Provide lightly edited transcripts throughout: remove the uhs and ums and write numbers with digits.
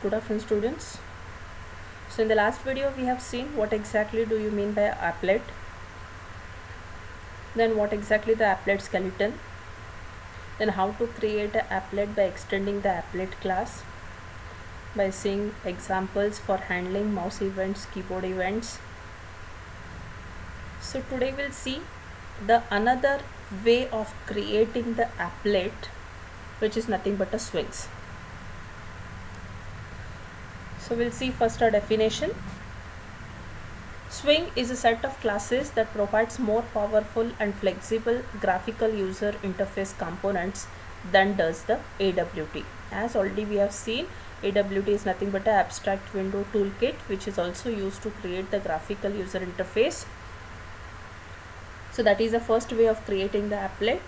Good afternoon, students. So in the last video we have seen what exactly do you mean by applet, then what exactly the applet skeleton, then how to create an applet by extending the applet class, by seeing examples for handling mouse events, keyboard events. So today we'll see the another way of creating the applet, which is nothing but a swings. So we'll see first a definition. Swing is a set of classes that provides more powerful and flexible graphical user interface components than does the AWT. As already we have seen, AWT is nothing but an abstract window toolkit which is also used to create the graphical user interface. So that is the first way of creating the applet,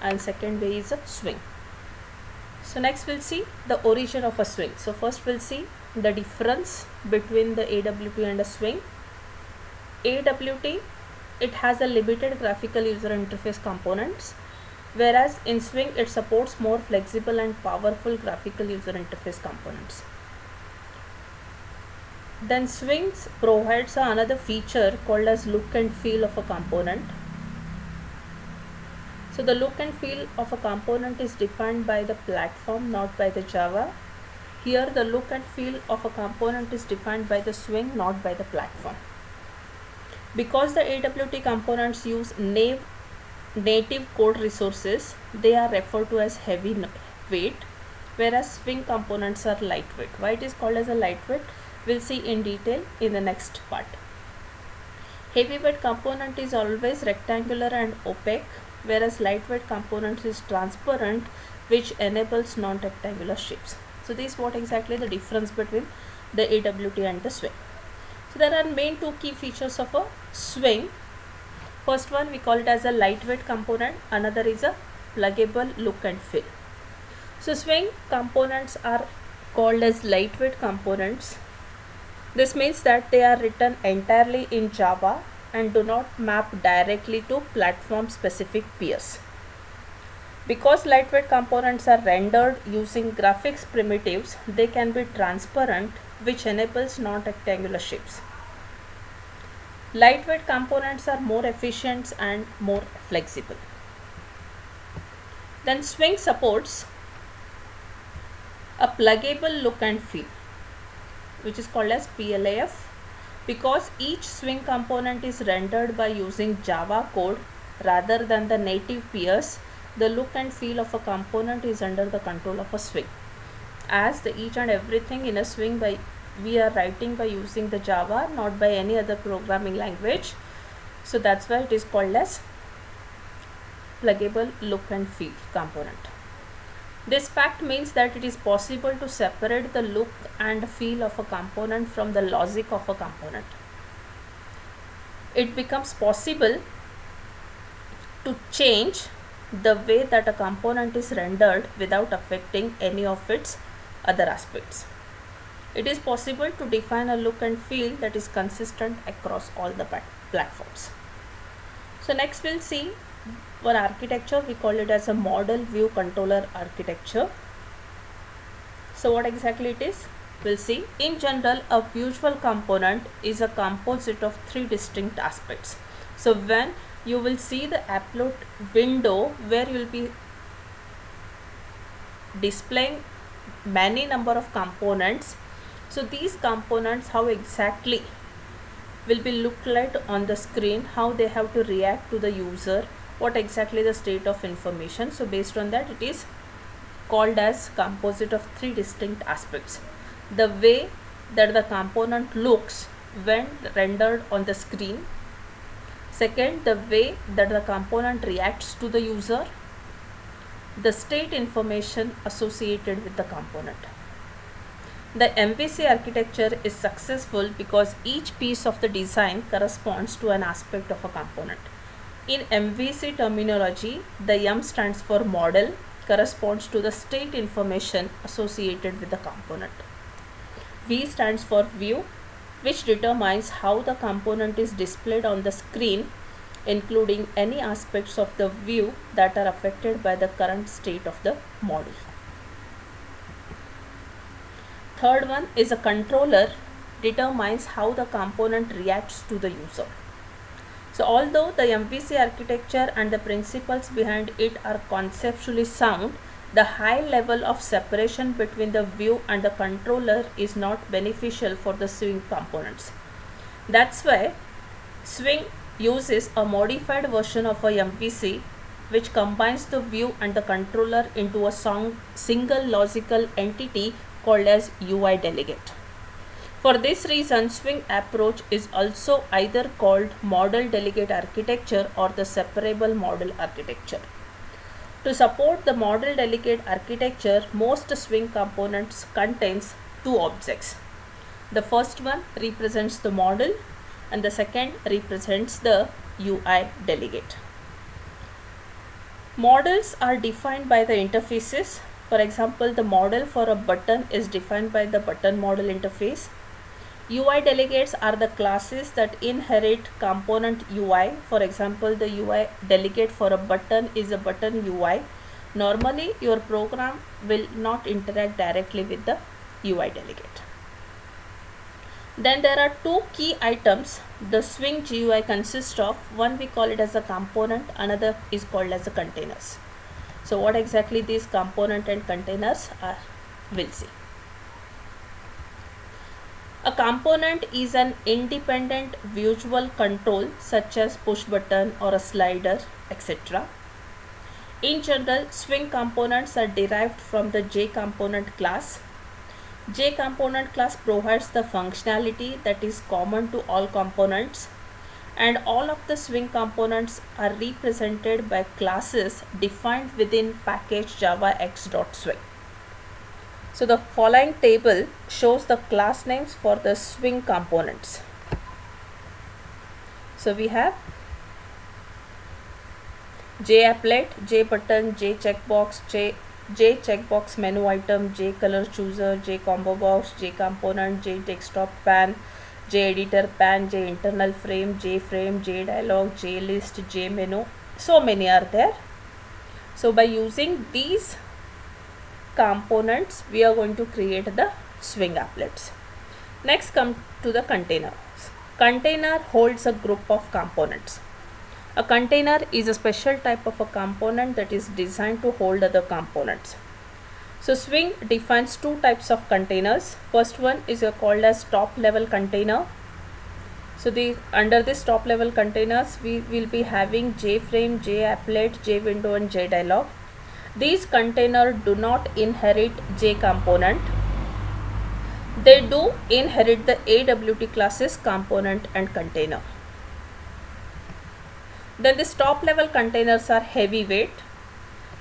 and second way is a swing. So next we'll see the origin of a swing. So first we'll see the difference between the AWT and a swing. AWT, it has a limited graphical user interface components, whereas in swing it supports more flexible and powerful graphical user interface components. Then swings provides another feature called as look and feel of a component. So the look and feel of a component is defined by the platform, not by the Java. Here the look and feel of a component is defined by the swing, not by the platform. Because the AWT components use native code resources, they are referred to as heavy weight, whereas swing components are lightweight. Why it is called as a lightweight, we'll see in detail in the next part. Heavyweight component is always rectangular and opaque, whereas lightweight component is transparent, which enables non-rectangular shapes. So this is what exactly the difference between the AWT and the swing. So there are main two key features of a swing. First one we call it as a lightweight component, another is a pluggable look and feel. So swing components are called as lightweight components. This means that they are written entirely in Java and do not map directly to platform specific peers. Because lightweight components are rendered using graphics primitives, they can be transparent, which enables non-rectangular shapes. Lightweight components are more efficient and more flexible. Then swing supports a pluggable look and feel, which is called as PLAF. Because each swing component is rendered by using Java code rather than the native peers, the look and feel of a component is under the control of a swing. As the each and everything in a swing we are writing by using the Java, not by any other programming language. So that's why it is called as pluggable look and feel component. This fact means that it is possible to separate the look and feel of a component from the logic of a component. It becomes possible to change the way that a component is rendered without affecting any of its other aspects. It is possible to define a look and feel that is consistent across all the platforms. So next we'll see one architecture, we call it as a model view controller architecture. So what exactly it is, we'll see. In general, a visual component is a composite of three distinct aspects. So when you will see the applet window where you will be displaying many number of components, so these components, how exactly will be look like on the screen, how they have to react to the user, what exactly the state of information. So based on that, it is called as composite of three distinct aspects. The way that the component looks when rendered on the screen. Second, the way that the component reacts to the user. The state information associated with the component. The MVC architecture is successful because each piece of the design corresponds to an aspect of a component. In MVC terminology, the M stands for model, corresponds to the state information associated with the component. V stands for view, which determines how the component is displayed on the screen, including any aspects of the view that are affected by the current state of the model. Third one is a controller determines how the component reacts to the user. So although the MVC architecture and the principles behind it are conceptually sound, the high level of separation between the view and the controller is not beneficial for the Swing components. That's why Swing uses a modified version of a MVC which combines the view and the controller into a single logical entity called as UI delegate. For this reason, Swing approach is also either called model delegate architecture or the separable model architecture. To support the model delegate architecture, most Swing components contains two objects. The first one represents the model and the second represents the UI delegate. Models are defined by the interfaces. For example, the model for a button is defined by the button model interface. UI delegates are the classes that inherit component UI. For example, the UI delegate for a button is a button UI. Normally, your program will not interact directly with the UI delegate. Then there are two key items the Swing GUI consists of. One we call it as a component, another is called as a containers. So what exactly these component and containers are, we'll see. A component is an independent visual control such as push button or a slider, etc. In general, Swing components are derived from the JComponent class. JComponent class provides the functionality that is common to all components, and all of the Swing components are represented by classes defined within package javax.swing. So the following table shows the class names for the Swing components. So we have JApplet, JButton, JCheckbox, JCheckbox menu item, JColor chooser, JCombo box, JComponent, JDesktop pan, JEditor pan, JInternal frame, JFrame, JDialog, JList, JMenu. So many are there. So by using these components, we are going to create the Swing applets. Next, come to the container. Container holds a group of components. A container is a special type of a component that is designed to hold other components. So Swing defines two types of containers. First one is called as top level container. So under this top level containers, we will be having JFrame, JApplet, JWindow and JDialog. These containers do not inherit JComponent. They do inherit the AWT classes component and container. Then these top level containers are heavyweight.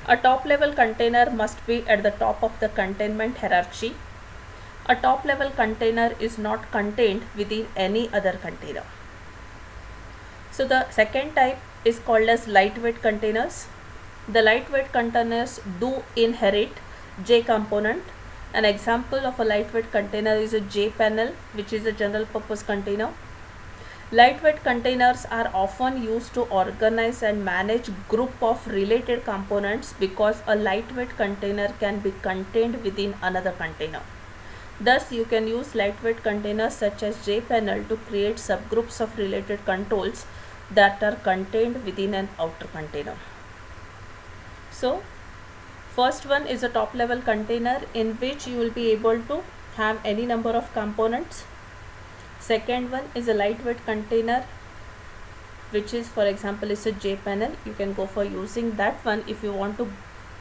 A top level container must be at the top of the containment hierarchy. A top level container is not contained within any other container. So the second type is called as lightweight containers. The lightweight containers do inherit JComponent. An example of a lightweight container is a JPanel, which is a general purpose container. Lightweight containers are often used to organize and manage group of related components because a lightweight container can be contained within another container. Thus, you can use lightweight containers such as JPanel to create subgroups of related controls that are contained within an outer container. So, first one is a top level container in which you will be able to have any number of components. Second one is a lightweight container, which is, for example, is a JPanel. You can go for using that one if you want to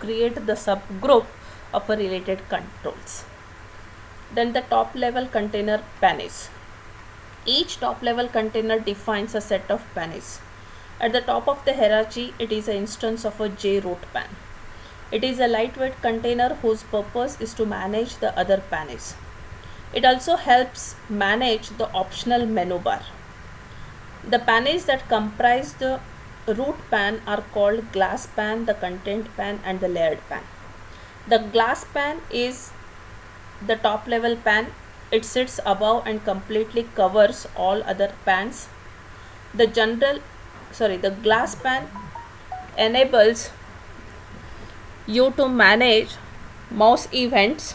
create the subgroup of a related controls. Then the top level container panels. Each top level container defines a set of panels. At the top of the hierarchy, it is an instance of a JRoot pan. It is a lightweight container whose purpose is to manage the other panels. It also helps manage the optional menu bar. The panels that comprise the root pan are called glass pan, the content pan and the layered pan. The glass pan is the top level pan. It sits above and completely covers all other pans. The glass pan enables you to manage mouse events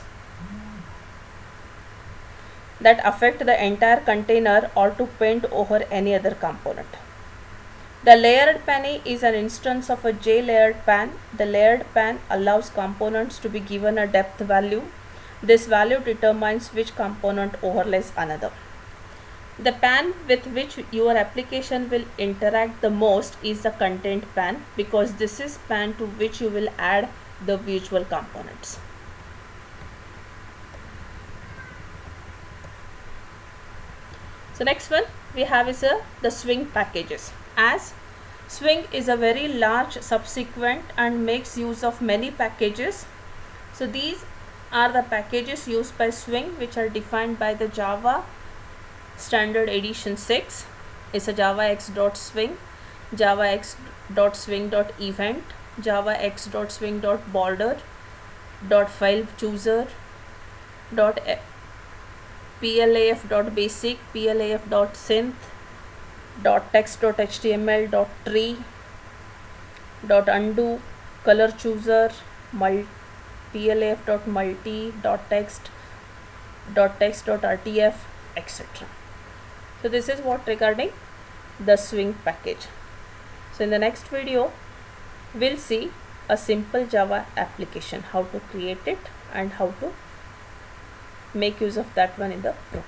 that affect the entire container or to paint over any other component. The layered pane is an instance of a J-layered pan. The layered pan allows components to be given a depth value. This value determines which component overlays another. The pan with which your application will interact the most is the content pan, because this is pan to which you will add the visual components. So next one we have is the swing packages. As Swing is a very large subsequent and makes use of many packages. So these are the packages used by Swing, which are defined by the Java Standard Edition 6. It's a javax.swing, javax.swing.event, javax.swing.border, .filechooser, .plaf.basic, plaf.synth, .text.html, .tree, .undo, color chooser, plaf.multi, .text.rtf, etc. So this is what regarding the Swing package. So in the next video we'll see a simple Java application, how to create it and how to make use of that one in the program.